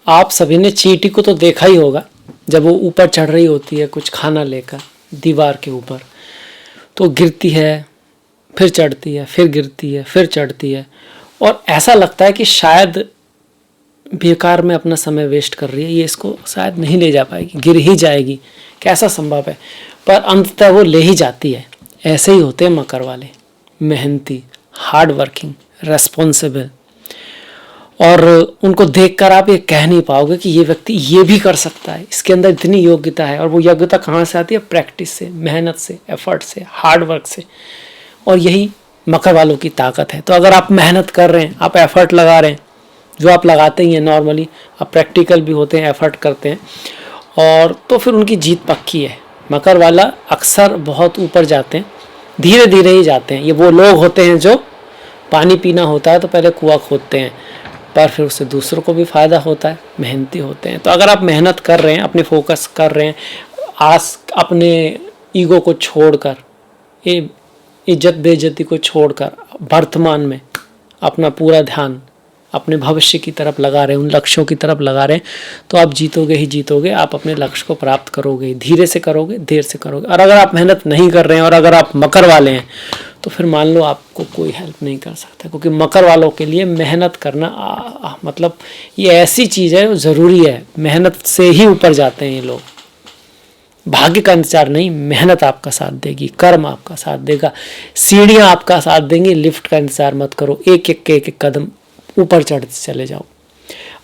आप सभी ने चींटी को तो देखा ही होगा, जब वो ऊपर चढ़ रही होती है कुछ खाना लेकर दीवार के ऊपर, तो गिरती है, फिर चढ़ती है, फिर गिरती है, फिर चढ़ती है, और ऐसा लगता है कि शायद बेकार में अपना समय वेस्ट कर रही है, ये इसको शायद नहीं ले जा पाएगी, गिर ही जाएगी, कैसा संभव है, पर अंततः वो ले ही जाती है। ऐसे ही होते हैं मकर वाले, मेहनती, हार्ड वर्किंग, रेस्पॉन्सिबल, और उनको देखकर आप ये कह नहीं पाओगे कि ये व्यक्ति ये भी कर सकता है, इसके अंदर इतनी योग्यता है। और वो योग्यता कहाँ से आती है? प्रैक्टिस से, मेहनत से, एफर्ट से, हार्ड वर्क से, और यही मकर वालों की ताकत है। तो अगर आप मेहनत कर रहे हैं, आप एफर्ट लगा रहे हैं, जो आप लगाते ही हैं नॉर्मली, आप प्रैक्टिकल भी होते हैं, एफर्ट करते हैं, और तो फिर उनकी जीत पक्की है। मकर वाला अक्सर बहुत ऊपर जाते हैं, धीरे धीरे ही जाते हैं। ये वो लोग होते हैं जो पानी पीना होता है तो पहले कुआं खोदते हैं, पर फिर उससे दूसरों को भी फ़ायदा होता है, मेहनती होते हैं। तो अगर आप मेहनत कर रहे हैं, अपने फोकस कर रहे हैं, अपने ईगो को छोड़कर, इज्जत बेइज्जती को छोड़कर वर्तमान में अपना पूरा ध्यान अपने भविष्य की तरफ लगा रहे हैं, उन लक्ष्यों की तरफ लगा रहे हैं, तो आप जीतोगे ही जीतोगे। आप अपने लक्ष्य को प्राप्त करोगे, धीरे से करोगे, देर से करोगे। और अगर आप मेहनत नहीं कर रहे हैं और अगर आप मकर वाले हैं, तो फिर मान लो आपको कोई हेल्प नहीं कर सकता, क्योंकि मकर वालों के लिए मेहनत करना मतलब ये ऐसी चीज़ है, ज़रूरी है। मेहनत से ही ऊपर जाते हैं ये लोग। भाग्य का इंतजार नहीं, मेहनत आपका साथ देगी, कर्म आपका साथ देगा, सीढ़ियाँ आपका साथ देंगी। लिफ्ट का इंतजार मत करो, एक एक कदम ऊपर चढ़ते चले जाओ।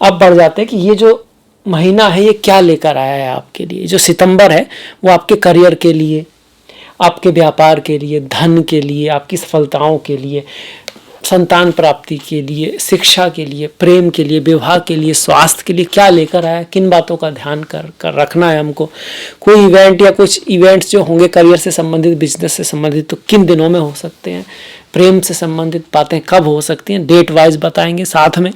अब बढ़ जाते हैं कि ये जो महीना है ये क्या लेकर आया है आपके लिए। जो सितंबर है वो आपके करियर के लिए, आपके व्यापार के लिए, धन के लिए, आपकी सफलताओं के लिए, संतान प्राप्ति के लिए, शिक्षा के लिए, प्रेम के लिए, विवाह के लिए, स्वास्थ्य के लिए क्या लेकर आया, किन बातों का ध्यान कर रखना है हमको। कोई इवेंट या कुछ इवेंट्स जो होंगे करियर से संबंधित, बिजनेस से संबंधित, तो किन दिनों में हो सकते हैं, प्रेम से संबंधित बातें कब हो सकती हैं, डेट वाइज बताएंगे, साथ में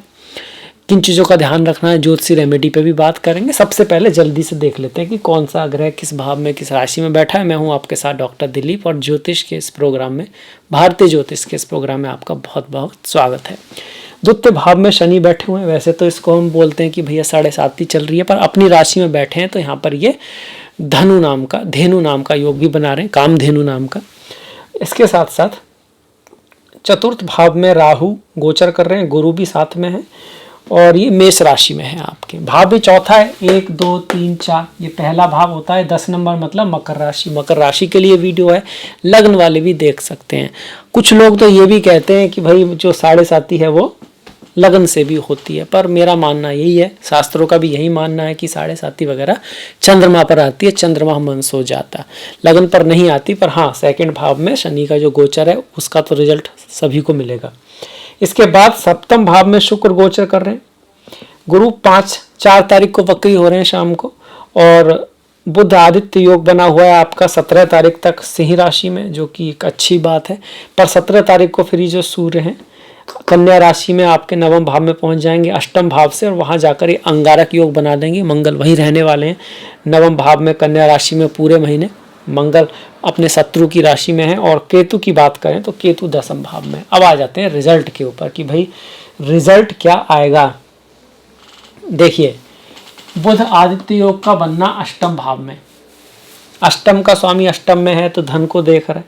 किन चीज़ों का ध्यान रखना है, ज्योतिषी रेमेडी पे भी बात करेंगे। सबसे पहले जल्दी से देख लेते हैं कि कौन सा ग्रह किस भाव में, किस राशि में बैठा है। मैं हूं आपके साथ डॉक्टर दिलीप, और ज्योतिष के इस प्रोग्राम में, भारतीय ज्योतिष के इस प्रोग्राम में आपका बहुत बहुत स्वागत है। द्वितीय भाव में शनि बैठे हुए हैं। वैसे तो इसको हम बोलते हैं कि भैया 7.5 चल रही है, पर अपनी राशि में बैठे हैं, तो यहाँ पर ये धेनु नाम का योग भी बना रहे हैं, कामधेनु नाम का। इसके साथ साथ चतुर्थ भाव में राहु गोचर कर रहे हैं, गुरु भी साथ में है, और ये मेष राशि में है आपके। भाव भी चौथा है, 1 2 3 4, ये पहला भाव होता है। 10 नंबर मतलब मकर राशि। मकर राशि के लिए वीडियो है, लग्न वाले भी देख सकते हैं। कुछ लोग तो ये भी कहते हैं कि भाई जो 7.5 है वो लगन से भी होती है, पर मेरा मानना यही है, शास्त्रों का भी यही मानना है कि 7.5 वगैरह चंद्रमा पर आती है, चंद्रमा मन सो जाता, लगन पर नहीं आती। पर हाँ, सेकंड भाव में शनि का जो गोचर है उसका तो रिजल्ट सभी को मिलेगा। इसके बाद सप्तम भाव में शुक्र गोचर कर रहे हैं, गुरु 4 तारीख को वक्री हो रहे हैं शाम को, और बुध आदित्य योग बना हुआ है आपका 17 तारीख तक सिंह राशि में, जो कि एक अच्छी बात है। पर 17 तारीख को फिर जो सूर्य हैं कन्या राशि में आपके 9वें भाव में पहुंच जाएंगे अष्टम भाव से, और वहां जाकर ये अंगारक योग बना देंगे। मंगल वहीं रहने वाले हैं 9वें भाव में कन्या राशि में पूरे महीने। मंगल अपने शत्रु की राशि में है। और केतु की बात करें तो केतु 10वें भाव में। अब आ जाते हैं रिजल्ट के ऊपर कि भाई रिजल्ट क्या आएगा। देखिए, बुध आदित्य योग का बनना अष्टम भाव में, अष्टम का स्वामी अष्टम में है तो धन को देख रहा है,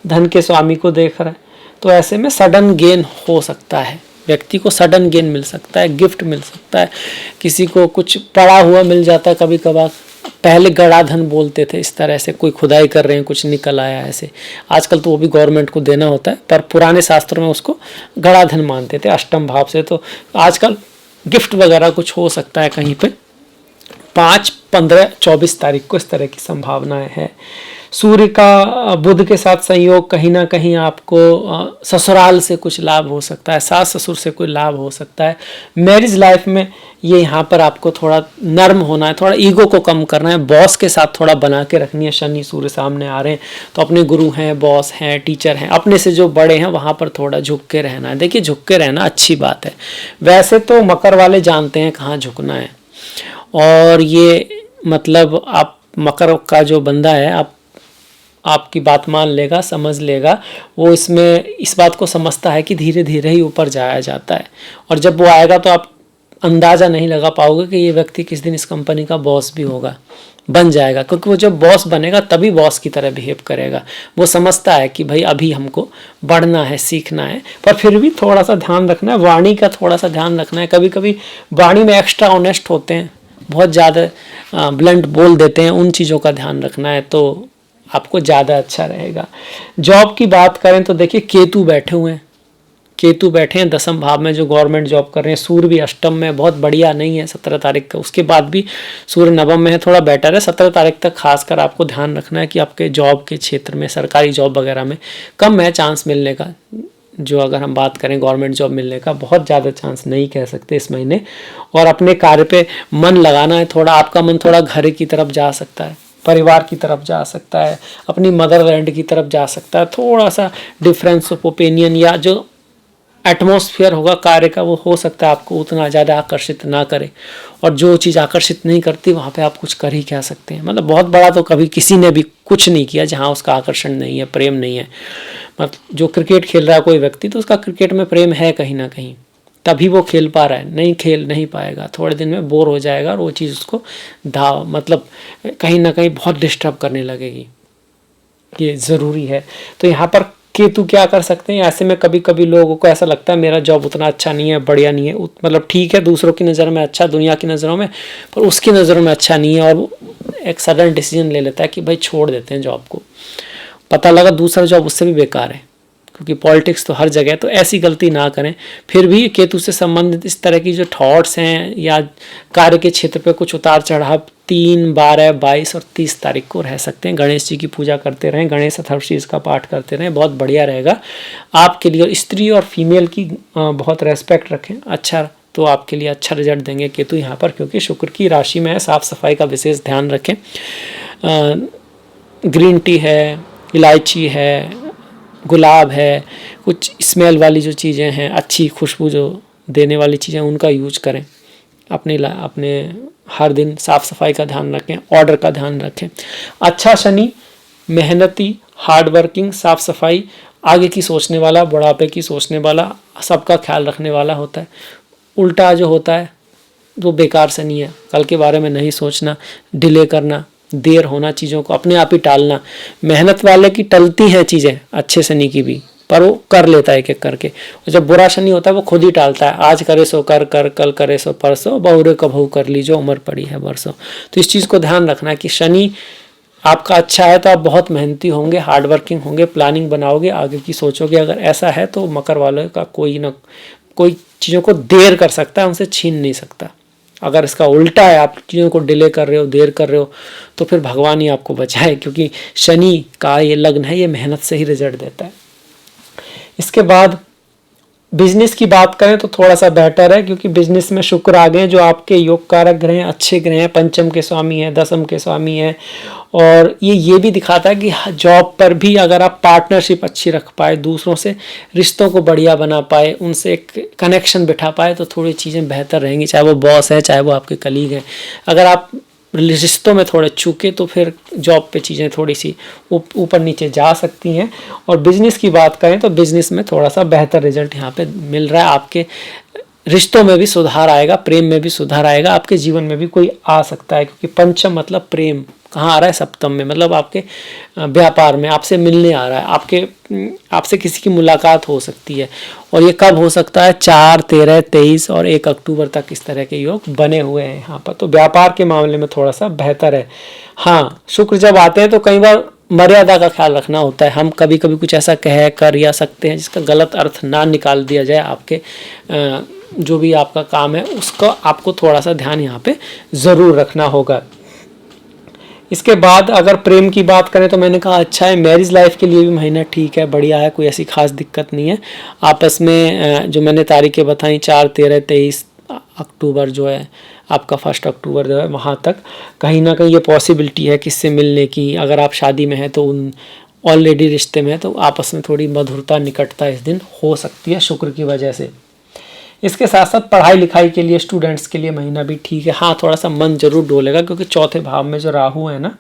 धन के स्वामी को देख रहा है, तो ऐसे में सडन गेन हो सकता है, व्यक्ति को सडन गेन मिल सकता है, गिफ्ट मिल सकता है, किसी को कुछ पड़ा हुआ मिल जाता है। कभी कभार पहले गड़ा धन बोलते थे, इस तरह से कोई खुदाई कर रहे हैं कुछ निकल आया ऐसे, आजकल तो वो भी गवर्नमेंट को देना होता है, पर पुराने शास्त्रों में उसको गड़ा धन मानते थे अष्टम भाव से। तो आजकल गिफ्ट वगैरह कुछ हो सकता है कहीं पे। 5, 15, 24 तारीख को इस तरह की संभावनाएं है। सूर्य का बुध के साथ संयोग, कहीं ना कहीं आपको ससुराल से कुछ लाभ हो सकता है, सास ससुर से कोई लाभ हो सकता है। मैरिज लाइफ में ये यहाँ पर आपको थोड़ा नर्म होना है, थोड़ा ईगो को कम करना है, बॉस के साथ थोड़ा बना के रखनी है। शनि सूर्य सामने आ रहे हैं तो अपने गुरु हैं, बॉस हैं, टीचर हैं, अपने से जो बड़े हैं वहाँ पर थोड़ा झुक के रहना है। देखिए, झुक के रहना अच्छी बात है। वैसे तो मकर वाले जानते हैं कहाँ झुकना है, और ये मतलब आप मकर का जो बंदा है आपकी बात मान लेगा, समझ लेगा, वो इसमें इस बात को समझता है कि धीरे धीरे ही ऊपर जाया जाता है, और जब वो आएगा तो आप अंदाज़ा नहीं लगा पाओगे कि ये व्यक्ति किस दिन इस कंपनी का बॉस भी होगा, बन जाएगा, क्योंकि वो जब बॉस बनेगा तभी बॉस की तरह बिहेव करेगा। वो समझता है कि भाई अभी हमको बढ़ना है, सीखना है, पर फिर भी थोड़ा सा ध्यान रखना है, वाणी का थोड़ा सा ध्यान रखना है। कभी कभी वाणी में एक्स्ट्रा ऑनेस्ट होते हैं, बहुत ज़्यादा ब्लंट बोल देते हैं, उन चीज़ों का ध्यान रखना है तो आपको ज़्यादा अच्छा रहेगा। जॉब की बात करें तो देखिए केतु बैठे हुए हैं, केतु बैठे हैं 10वें भाव में, जो गवर्नमेंट जॉब कर रहे हैं। सूर्य भी अष्टम में, बहुत बढ़िया नहीं है 17 तारीख का, उसके बाद भी सूर्य नवम में है, थोड़ा बेटर है। 17 तारीख तक खासकर आपको ध्यान रखना है कि आपके जॉब के क्षेत्र में, सरकारी जॉब वगैरह में कम है चांस मिलने का। जो अगर हम बात करें गवर्नमेंट जॉब मिलने का, बहुत ज़्यादा चांस नहीं कह सकते इस महीने। और अपने कार्य पे मन लगाना है थोड़ा, आपका मन थोड़ा घर की तरफ जा सकता है, परिवार की तरफ जा सकता है, अपनी मदरलैंड की तरफ जा सकता है। थोड़ा सा डिफरेंस ऑफ ओपिनियन या जो एटमॉस्फेयर होगा कार्य का, वो हो सकता है आपको उतना ज़्यादा आकर्षित ना करे। और जो चीज़ आकर्षित नहीं करती वहाँ पे आप कुछ कर ही क्या सकते हैं। मतलब बहुत बड़ा तो कभी किसी ने भी कुछ नहीं किया जहाँ उसका आकर्षण नहीं है, प्रेम नहीं है। मतलब जो क्रिकेट खेल रहा है कोई व्यक्ति, तो उसका क्रिकेट में प्रेम है कहीं ना कहीं, तभी वो खेल पा रहा है, नहीं खेल नहीं पाएगा, थोड़े दिन में बोर हो जाएगा और वो चीज़ उसको मतलब कहीं ना कहीं बहुत डिस्टर्ब करने लगेगी। ये ज़रूरी है। तो यहाँ पर केतु क्या कर सकते हैं, ऐसे में कभी कभी लोगों को ऐसा लगता है मेरा जॉब उतना अच्छा नहीं है, बढ़िया नहीं है, मतलब ठीक है दूसरों की नज़र में अच्छा, दुनिया की नज़रों में, पर उसकी नज़रों में अच्छा नहीं है, और वो एक सडन डिसीजन ले लेता है कि भाई छोड़ देते हैं जॉब को। पता लगा दूसरा जॉब उससे भी बेकार है, क्योंकि पॉलिटिक्स तो हर जगह है। तो ऐसी गलती ना करें। फिर भी केतु से संबंधित इस तरह की जो थॉट्स हैं या कार्य के क्षेत्र पे कुछ उतार चढ़ाव 3, 12, 22 और 30 तारीख को रह सकते हैं। गणेश जी की पूजा करते रहें, गणेश चतुर्थी का पाठ करते रहें, बहुत बढ़िया रहेगा आपके लिए। और स्त्री और फीमेल की बहुत रेस्पेक्ट रखें, अच्छा तो आपके लिए अच्छा रिजल्ट देंगे केतु यहाँ पर, क्योंकि शुक्र की राशि में है। साफ सफाई का विशेष ध्यान रखें। ग्रीन टी है, इलायची है, गुलाब है, कुछ स्मेल वाली जो चीज़ें हैं, अच्छी खुशबू जो देने वाली चीज़ें, उनका यूज करें। अपने हर दिन साफ़ सफाई का ध्यान रखें, ऑर्डर का ध्यान रखें। अच्छा शनि मेहनती, हार्ड वर्किंग, साफ़ सफाई, आगे की सोचने वाला, बुढ़ापे की सोचने वाला, सबका ख्याल रखने वाला होता है। उल्टा जो होता है वो बेकार शनि है, कल के बारे में नहीं सोचना, डिले करना, देर होना, चीज़ों को अपने आप ही टालना। मेहनत वाले की टलती हैं चीज़ें, अच्छे शनि की भी, पर वो कर लेता है एक एक करके। और जब बुरा शनि होता है वो खुद ही टालता है, आज करे सो कर, कल करे सो परसों, बहुरे कभू कर लीजो, उम्र पड़ी है बरसों। तो इस चीज़ को ध्यान रखना है कि शनि आपका अच्छा है तो आप बहुत मेहनती होंगे, हार्ड वर्किंग होंगे, प्लानिंग बनाओगे, आगे की सोचोगे। अगर ऐसा है तो मकर वालों का कोई ना कोई चीज़ों को देर कर सकता है, उनसे छीन नहीं सकता। अगर इसका उल्टा है, आप चीज़ों को डिले कर रहे हो, देर कर रहे हो, तो फिर भगवान ही आपको बचाए, क्योंकि शनि का ये लग्न है, ये मेहनत से ही रिजल्ट देता है। इसके बाद बिजनेस की बात करें तो थोड़ा सा बेटर है, क्योंकि बिजनेस में शुक्र आ गए, जो आपके योग कारक ग्रह हैं, अच्छे ग्रह हैं, पंचम के स्वामी हैं, दसम के स्वामी हैं। और ये भी दिखाता है कि जॉब पर भी अगर आप पार्टनरशिप अच्छी रख पाए, दूसरों से रिश्तों को बढ़िया बना पाए, उनसे एक कनेक्शन बिठा पाए, तो थोड़ी चीज़ें बेहतर रहेंगी, चाहे वो बॉस है, चाहे वो आपके कलीग हैं। अगर आप रिश्तों में थोड़े चूके तो फिर जॉब पे चीज़ें थोड़ी सी ऊपर नीचे जा सकती हैं। और बिजनेस की बात करें तो बिजनेस में थोड़ा सा बेहतर रिजल्ट यहाँ पे मिल रहा है। आपके रिश्तों में भी सुधार आएगा, प्रेम में भी सुधार आएगा, आपके जीवन में भी कोई आ सकता है, क्योंकि पंचम मतलब प्रेम कहाँ आ रहा है, सप्तम में, मतलब आपके व्यापार में आपसे मिलने आ रहा है, आपसे किसी की मुलाकात हो सकती है। और ये कब हो सकता है, 4, 13, 23 और 1 अक्टूबर तक इस तरह के योग बने हुए हैं यहाँ पर। तो व्यापार के मामले में थोड़ा सा बेहतर है। हाँ, शुक्र जब आते हैं तो कई बार मर्यादा का ख्याल रखना होता है। हम कभी कभी कुछ ऐसा कह कर या सकते हैं जिसका गलत अर्थ ना निकाल दिया जाए। आपके जो भी आपका काम है उसका आपको थोड़ा सा ध्यान यहाँ पे ज़रूर रखना होगा। इसके बाद अगर प्रेम की बात करें तो मैंने कहा अच्छा है, मैरिज लाइफ के लिए भी महीना ठीक है, बढ़िया है, कोई ऐसी खास दिक्कत नहीं है। आपस में जो मैंने तारीखें बताई 4, 13, 23 अक्टूबर जो है आपका 1 अक्टूबर जो है, वहाँ तक कहीं ना कहीं ये पॉसिबिलिटी है किससे मिलने की। अगर आप शादी में हैं तो उन ऑलरेडी रिश्ते में है तो आपस में थोड़ी मधुरता, निकटता इस दिन हो सकती है शुक्र की वजह से। इसके साथ साथ पढ़ाई लिखाई के लिए स्टूडेंट्स के लिए महीना भी ठीक है। हाँ, थोड़ा सा मन जरूर डोलेगा, क्योंकि चौथे भाव में जो राहु है ना,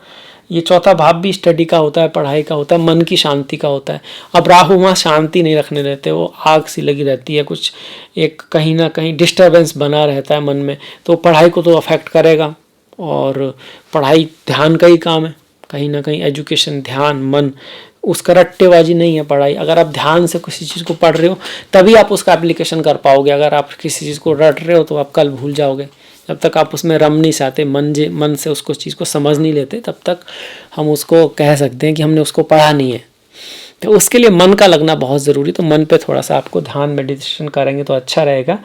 ये चौथा भाव भी स्टडी का होता है, पढ़ाई का होता है, मन की शांति का होता है। अब राहु वहाँ शांति नहीं रखने देते, वो आग सी लगी रहती है, कुछ एक कहीं ना कहीं डिस्टर्बेंस बना रहता है मन में, तो पढ़ाई को तो अफेक्ट करेगा। और पढ़ाई ध्यान का ही काम है, कहीं ना कहीं एजुकेशन, ध्यान, मन, उसका रट्टेबाजी नहीं है पढ़ाई। अगर आप ध्यान से किसी चीज़ को पढ़ रहे हो तभी आप उसका एप्लीकेशन कर पाओगे। अगर आप किसी चीज़ को रट रहे हो तो आप कल भूल जाओगे। जब तक आप उसमें रम नहीं चाहते, मन से उसको चीज़ को समझ नहीं लेते, तब तक हम उसको कह सकते हैं कि हमने उसको पढ़ा नहीं है। तो उसके लिए मन का लगना बहुत ज़रूरी। तो मन पे थोड़ा सा आपको ध्यान, मेडिटेशन करेंगे तो अच्छा रहेगा।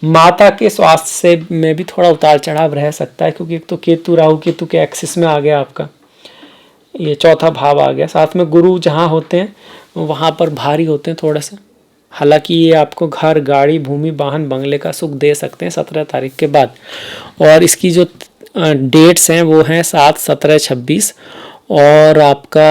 माता के स्वास्थ्य से में भी थोड़ा उतार चढ़ाव रह सकता है, क्योंकि एक तो केतु, राहु केतु के एक्सिस में आ गया आपका, ये चौथा भाव आ गया। साथ में गुरु जहाँ होते हैं वहाँ पर भारी होते हैं थोड़ा सा। हालांकि ये आपको घर, गाड़ी, भूमि, वाहन, बंगले का सुख दे सकते हैं 17 तारीख के बाद। और इसकी जो डेट्स हैं वो हैं 7, 17, 26 और आपका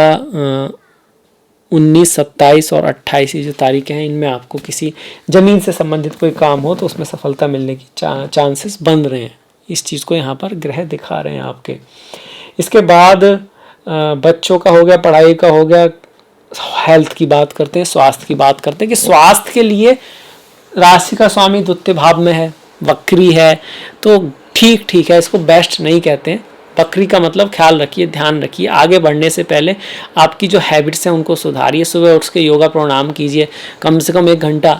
19, 27 और 28 ये जो तारीखें हैं, इनमें आपको किसी ज़मीन से संबंधित कोई काम हो तो उसमें सफलता मिलने की चांसेस बन रहे हैं। इस चीज़ को यहाँ पर ग्रह दिखा रहे हैं आपके। इसके बाद बच्चों का हो गया, पढ़ाई का हो गया, हेल्थ की बात करते हैं, स्वास्थ्य की बात करते हैं कि स्वास्थ्य के लिए राशि का स्वामी द्वितीय भाव में है, वक्री है, तो ठीक है, इसको बेस्ट नहीं कहते हैं। वक्री का मतलब ख्याल रखिए, ध्यान रखिए। आगे बढ़ने से पहले आपकी जो हैबिट्स हैं उनको सुधारिए। सुबह उठ के योगा प्राणायाम कीजिए, कम से कम 1 घंटा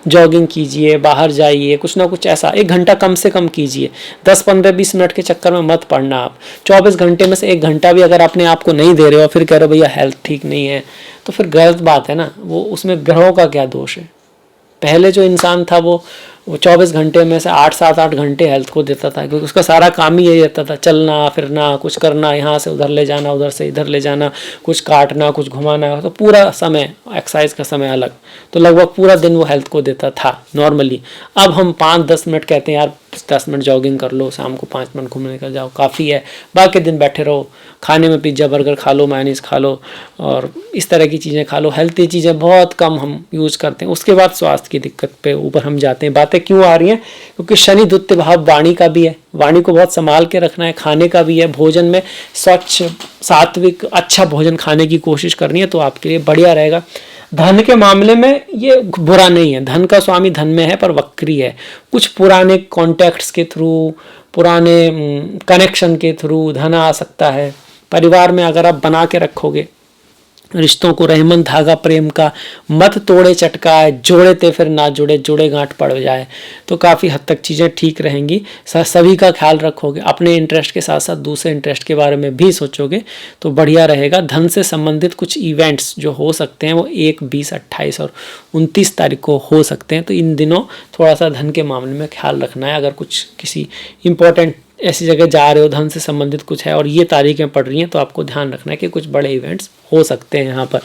जॉगिंग कीजिए, बाहर जाइए, कुछ ना कुछ ऐसा 1 घंटा कम से कम कीजिए। 10, 15, 20 मिनट के चक्कर में मत पड़ना आप। 24 घंटे में से 1 घंटा भी अगर अपने आप को नहीं दे रहे हो, फिर कह रहे हो भैया हेल्थ ठीक नहीं है, तो फिर गलत बात है ना। वो उसमें ग्रहों का क्या दोष है। पहले जो इंसान था वो 24 घंटे में से 8, 7, 8 घंटे हेल्थ को देता था, क्योंकि उसका सारा काम ही यही रहता था, चलना फिरना, कुछ करना, यहाँ से उधर ले जाना, उधर से इधर ले जाना, कुछ काटना, कुछ घुमाना, तो पूरा समय, एक्सरसाइज का समय अलग, तो लगभग पूरा दिन वो हेल्थ को देता था नॉर्मली। अब हम 5-10 मिनट कहते हैं यार 10 मिनट जॉगिंग कर लो, शाम को 5 मिनट घूमने निकल जाओ, काफ़ी है। बाकी दिन बैठे रहो, खाने में पिज्ज़ा बर्गर खा लो, मायोनीज खा लो और इस तरह की चीज़ें खा लो। हेल्थी चीज़ें बहुत कम हम यूज़ करते हैं। उसके बाद स्वास्थ्य की दिक्कत पे ऊपर हम जाते हैं। बातें क्यों आ रही हैं? क्योंकि शनि द्वितीय भाव वाणी का भी है, वाणी को बहुत संभाल के रखना है। खाने का भी है, भोजन में स्वच्छ, सात्विक, अच्छा भोजन खाने की कोशिश करनी है, तो आपके लिए बढ़िया रहेगा। धन के मामले में ये बुरा नहीं है, धन का स्वामी धन में है पर वक्री है। कुछ पुराने कॉन्टैक्ट्स के थ्रू, पुराने कनेक्शन के थ्रू धन आ सकता है। परिवार में अगर आप बना के रखोगे रिश्तों को, रहमन धागा प्रेम का, मत तोड़े चटकाए, जोड़े ते फिर ना जुड़े, जोड़े गांठ पड़ जाए, तो काफ़ी हद तक चीज़ें ठीक रहेंगी। सभी का ख्याल रखोगे, अपने इंटरेस्ट के साथ साथ दूसरे इंटरेस्ट के बारे में भी सोचोगे तो बढ़िया रहेगा। धन से संबंधित कुछ इवेंट्स जो हो सकते हैं वो 1, 20, 28 और 29 तारीख को हो सकते हैं, तो इन दिनों थोड़ा सा धन के मामले में ख्याल रखना है। अगर कुछ किसी इंपॉर्टेंट ऐसी जगह जा रहे हो, धन से संबंधित कुछ है और ये तारीखें पड़ रही हैं, तो आपको ध्यान रखना है कि कुछ बड़े इवेंट्स हो सकते हैं यहाँ पर।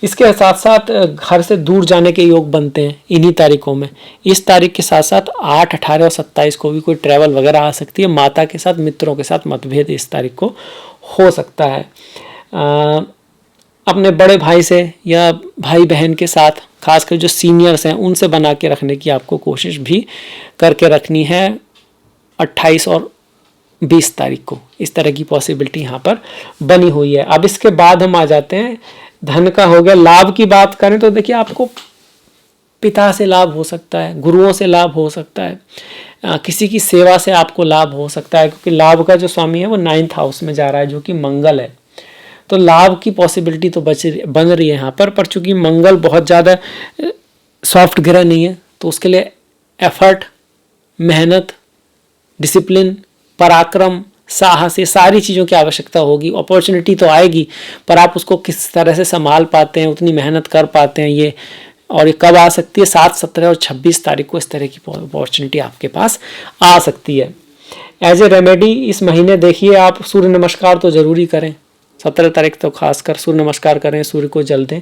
इसके साथ साथ घर से दूर जाने के योग बनते हैं इन्हीं तारीखों में। इस तारीख के साथ साथ 8, 18 और 27 को भी कोई ट्रैवल वगैरह आ सकती है। माता के साथ, मित्रों के साथ मतभेद इस तारीख को हो सकता है। अपने बड़े भाई से या भाई बहन के साथ, खासकर जो सीनियर्स हैं, उनसे बना के रखने की आपको कोशिश भी करके रखनी है 28 और 20 तारीख को। इस तरह की पॉसिबिलिटी यहाँ पर बनी हुई है। अब इसके बाद हम आ जाते हैं, धन का हो गया। लाभ की बात करें तो देखिए आपको पिता से लाभ हो सकता है, गुरुओं से लाभ हो सकता है, किसी की सेवा से आपको लाभ हो सकता है, क्योंकि लाभ का जो स्वामी है वो 9th हाउस में जा रहा है, जो कि मंगल है। तो लाभ की पॉसिबिलिटी तो बन रही है यहाँ पर चूंकि मंगल बहुत ज़्यादा सॉफ्ट ग्रह नहीं है, तो उसके लिए एफर्ट, मेहनत, डिसिप्लिन, पराक्रम, साहस, ये सारी चीज़ों की आवश्यकता होगी। अपॉर्चुनिटी तो आएगी, पर आप उसको किस तरह से संभाल पाते हैं, उतनी मेहनत कर पाते हैं, ये और ये कब आ सकती है? 7, 17 और 26 तारीख को इस तरह की अपॉर्चुनिटी आपके पास आ सकती है। एज ए रेमेडी इस महीने देखिए आप सूर्य नमस्कार तो ज़रूरी करें। 17 तारीख तो खासकर सूर्य नमस्कार करें, सूर्य को जल दें।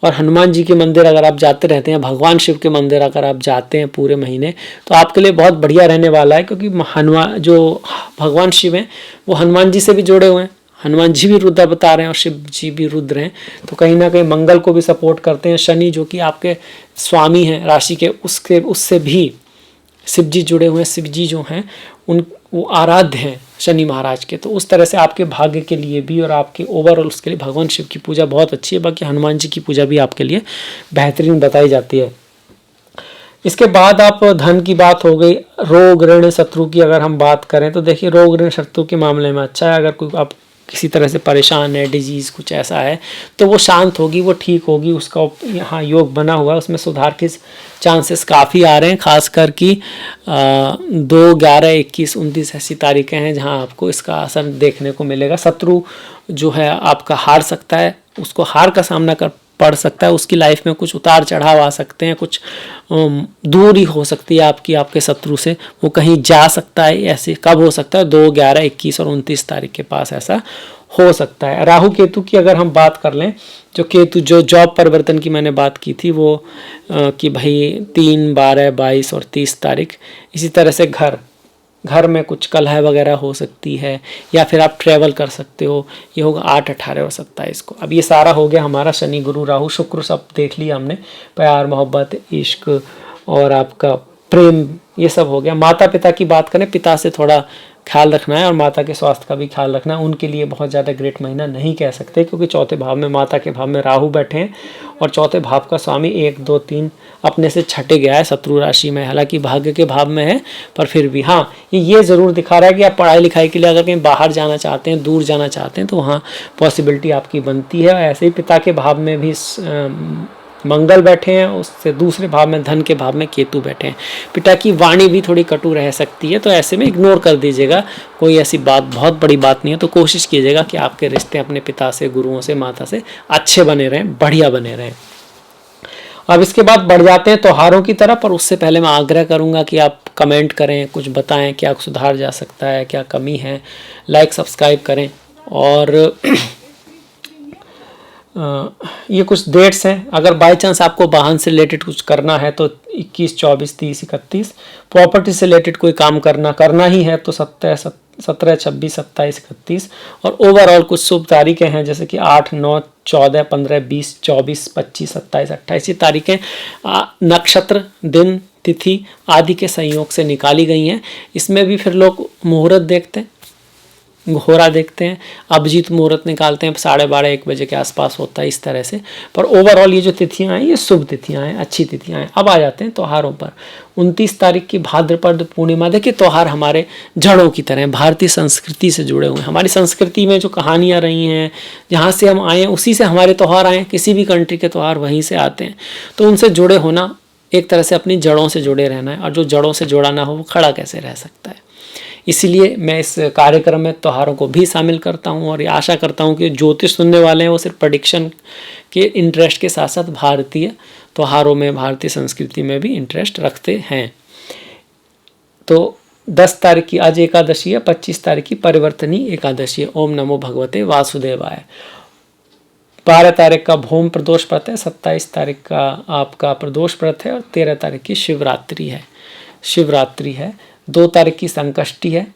और हनुमान जी के मंदिर अगर आप जाते रहते हैं, भगवान शिव के मंदिर अगर आप जाते हैं पूरे महीने, तो आपके लिए बहुत बढ़िया रहने वाला है, क्योंकि हनुमान जो भगवान शिव हैं वो हनुमान जी से भी जुड़े हुए हैं। हनुमान जी भी रुद्र बता रहे हैं और शिव जी भी रुद्र हैं, तो कहीं ना कहीं मंगल को भी सपोर्ट करते हैं। शनि जो कि आपके स्वामी हैं राशि के, उससे भी शिव जी जुड़े हुए हैं। शिव जी जो हैं वो आराध्य हैं शनि महाराज के। तो उस तरह से आपके भाग्य के लिए भी और आपके ओवरऑल उसके लिए भगवान शिव की पूजा बहुत अच्छी है। बाकी हनुमान जी की पूजा भी आपके लिए बेहतरीन बताई जाती है। इसके बाद आप धन की बात हो गई, रोग ऋण शत्रु की अगर हम बात करें तो देखिए रोग ऋण शत्रु के मामले में अच्छा है। अगर कोई आप किसी तरह से परेशान है, डिजीज़ कुछ ऐसा है, तो वो शांत होगी, वो ठीक होगी। उसका यहाँ योग बना हुआ है, उसमें सुधार के चांसेस काफ़ी आ रहे हैं। खासकर कि 2, 11, 21, 29 ऐसी तारीखें हैं जहाँ आपको इसका असर देखने को मिलेगा। शत्रु जो है आपका हार सकता है, उसको हार का सामना कर पड़ सकता है, उसकी लाइफ में कुछ उतार चढ़ाव आ सकते हैं, कुछ दूरी हो सकती है आपकी आपके शत्रु से, वो कहीं जा सकता है। ऐसे कब हो सकता है? 2, 11, 21 और 29 तारीख के पास ऐसा हो सकता है। राहु केतु की अगर हम बात कर लें, जो केतु जो जॉब परिवर्तन की मैंने बात की थी वो कि भाई 3, 12, 22 और 30 तारीख, इसी तरह से घर में कुछ कलह वगैरह हो सकती है, या फिर आप ट्रैवल कर सकते हो। ये होगा 8, 18 और 27 को। अब ये सारा हो गया हमारा शनि गुरु राहु शुक्र, सब देख लिया हमने, प्यार मोहब्बत इश्क और आपका प्रेम, ये सब हो गया। माता पिता की बात करें, पिता से थोड़ा ख्याल रखना है और माता के स्वास्थ्य का भी ख्याल रखना है। उनके लिए बहुत ज़्यादा ग्रेट महीना नहीं कह सकते, क्योंकि चौथे भाव में, माता के भाव में राहु बैठे हैं और चौथे भाव का स्वामी 1, 2, 3 अपने से छठे गया है शत्रु राशि में। हालांकि भाग्य के भाव में है, पर फिर भी हाँ ये ज़रूर दिखा रहा है कि आप पढ़ाई लिखाई के लिए अगर कहीं बाहर जाना चाहते हैं, दूर जाना चाहते हैं, तो वहाँ पॉसिबिलिटी आपकी बनती है। ऐसे ही पिता के भाव में भी मंगल बैठे हैं, उससे दूसरे भाव में धन के भाव में केतु बैठे हैं। पिता की वाणी भी थोड़ी कटु रह सकती है, तो ऐसे में इग्नोर कर दीजिएगा। कोई ऐसी बात, बहुत बड़ी बात नहीं है, तो कोशिश कीजिएगा कि आपके रिश्ते अपने पिता से, गुरुओं से, माता से अच्छे बने रहें, बढ़िया बने रहें। अब इसके बाद बढ़ जाते हैं त्योहारों की तरफ, और उससे पहले मैं आग्रह करूंगा कि आप कमेंट करें, कुछ बताएं क्या सुधार जा सकता है, क्या कमी है, लाइक सब्सक्राइब करें। और ये कुछ डेट्स हैं, अगर बाय चांस आपको वाहन से रिलेटेड कुछ करना है तो 21, 24, 30, 31, प्रॉपर्टी से रिलेटेड कोई काम करना ही है तो 17, 26, 27, 31, और ओवरऑल कुछ शुभ तारीखें हैं जैसे कि 8, 9, 14, 15, 20, 24, 25, 27, 28 तारीखें नक्षत्र, दिन, तिथि आदि के संयोग से निकाली गई हैं। इसमें भी फिर लोग मुहूर्त देखते हैं, घोरा देखते हैं, अभिजीत मुहूर्त निकालते हैं, 12:30, 1 बजे के आसपास होता है, इस तरह से। पर ओवरऑल ये जो तिथियां हैं ये शुभ तिथियां हैं, अच्छी तिथियां हैं। अब आ जाते हैं त्योहारों पर। 29 तारीख की भाद्रपद पूर्णिमा। देखिए त्योहार हमारे जड़ों की तरह भारतीय संस्कृति से जुड़े हुए हैं। हमारी संस्कृति में जो कहानियाँ रही हैं, जहाँ से हम आए हैं उसी से हमारे त्यौहार आए हैं। किसी भी कंट्री के त्यौहार वहीं से आते हैं, तो उनसे जुड़े होना एक तरह से अपनी जड़ों से जुड़े रहना है, और जो जड़ों से जुड़ा ना हो वो खड़ा कैसे रह सकता है। इसलिए मैं इस कार्यक्रम में त्योहारों को भी शामिल करता हूं, और ये आशा करता हूं कि ज्योतिष सुनने वाले हैं वो सिर्फ प्रेडिक्शन के इंटरेस्ट के साथ साथ भारतीय त्योहारों में, भारतीय संस्कृति में भी इंटरेस्ट रखते हैं। तो 10 तारीख की आज एकादशी है, 25 तारीख की परिवर्तनी एकादशी है। ओम नमो भगवते वासुदेवाय। 12 तारीख का भूम प्रदोष व्रत है, 27 तारीख का आपका प्रदोष व्रत है, और 13 तारीख की शिवरात्रि है। 2 तारीख की संकष्टी है,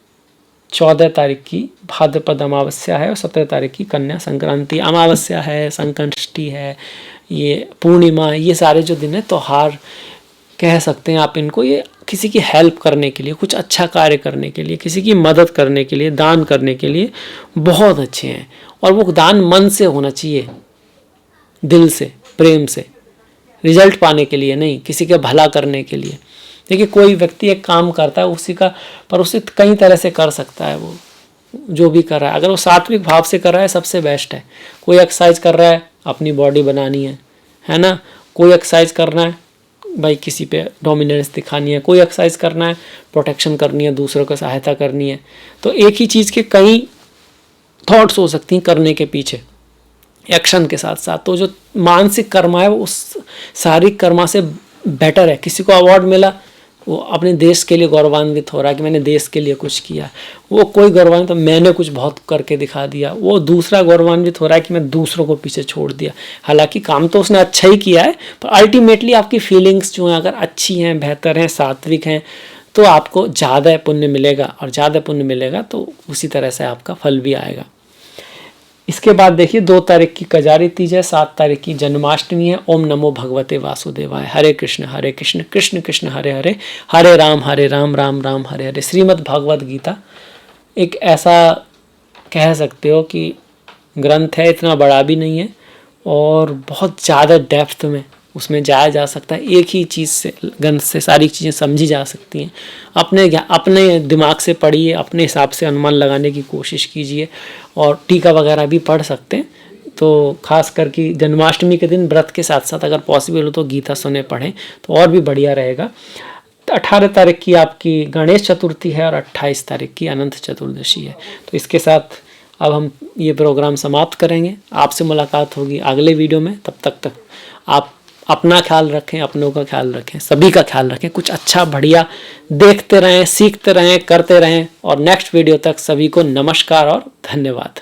14 तारीख की भाद्रपद अमावस्या है, और 17 तारीख की कन्या संक्रांति। अमावस्या है, संकष्टी है, ये पूर्णिमा, ये सारे जो दिन है त्योहार कह सकते हैं आप इनको। ये किसी की हेल्प करने के लिए, कुछ अच्छा कार्य करने के लिए, किसी की मदद करने के लिए, दान करने के लिए बहुत अच्छे हैं। और वो दान मन से होना चाहिए, दिल से, प्रेम से, रिजल्ट पाने के लिए नहीं, किसी के भला करने के लिए। देखिए कोई व्यक्ति एक काम करता है उसी का, पर उसे कई तरह से कर सकता है। वो जो भी कर रहा है, अगर वो सात्विक भाव से कर रहा है सबसे बेस्ट है। कोई एक्सरसाइज कर रहा है, अपनी बॉडी बनानी है ना। कोई एक्सरसाइज करना है भाई, किसी पे डोमिनेंस दिखानी है। कोई एक्सरसाइज करना है, प्रोटेक्शन करनी है, दूसरों को सहायता करनी है। तो एक ही चीज़ के कई थॉट्स हो सकती हैं करने के पीछे, एक्शन के साथ साथ। तो जो मानसिक कर्मा है वो उस शारीरिक कर्मा से बेटर है। किसी को अवार्ड मिला, वो अपने देश के लिए गौरवान्वित हो रहा है कि मैंने देश के लिए कुछ किया। वो कोई गौरवान्वित, तो मैंने कुछ बहुत करके दिखा दिया। वो दूसरा गौरवान्वित हो रहा है कि मैं दूसरों को पीछे छोड़ दिया। हालांकि काम तो उसने अच्छा ही किया है, पर अल्टीमेटली आपकी फीलिंग्स जो हैं अगर अच्छी हैं, बेहतर हैं, सात्विक हैं, तो आपको ज़्यादा पुण्य मिलेगा, और ज़्यादा पुण्य मिलेगा तो उसी तरह से आपका फल भी आएगा। इसके बाद देखिए 2 तारीख की कजारी तीज है, 7 तारीख की जन्माष्टमी है। ओम नमो भगवते वासुदेवाय। हरे कृष्ण कृष्ण कृष्ण हरे हरे, हरे राम राम राम हरे हरे। श्रीमद् भागवत गीता एक ऐसा कह सकते हो कि ग्रंथ है, इतना बड़ा भी नहीं है और बहुत ज़्यादा डेप्थ में उसमें जाया जा सकता है। एक ही चीज़ से, ग्रंथ से सारी चीज़ें समझी जा सकती हैं। अपने दिमाग से पढ़िए, अपने हिसाब से अनुमान लगाने की कोशिश कीजिए और टीका वगैरह भी पढ़ सकते हैं। तो खास करके जन्माष्टमी के दिन व्रत के साथ साथ अगर पॉसिबल हो तो गीता सुने पढ़ें तो और भी बढ़िया रहेगा। 18 तारीख की आपकी गणेश चतुर्थी है और 28 तारीख की अनंत चतुर्दशी है। तो इसके साथ अब हम ये प्रोग्राम समाप्त करेंगे। आपसे मुलाकात होगी अगले वीडियो में। तब तक आप अपना ख्याल रखें, अपनों का ख्याल रखें, सभी का ख्याल रखें। कुछ अच्छा बढ़िया देखते रहें, सीखते रहें, करते रहें और नेक्स्ट वीडियो तक सभी को नमस्कार और धन्यवाद।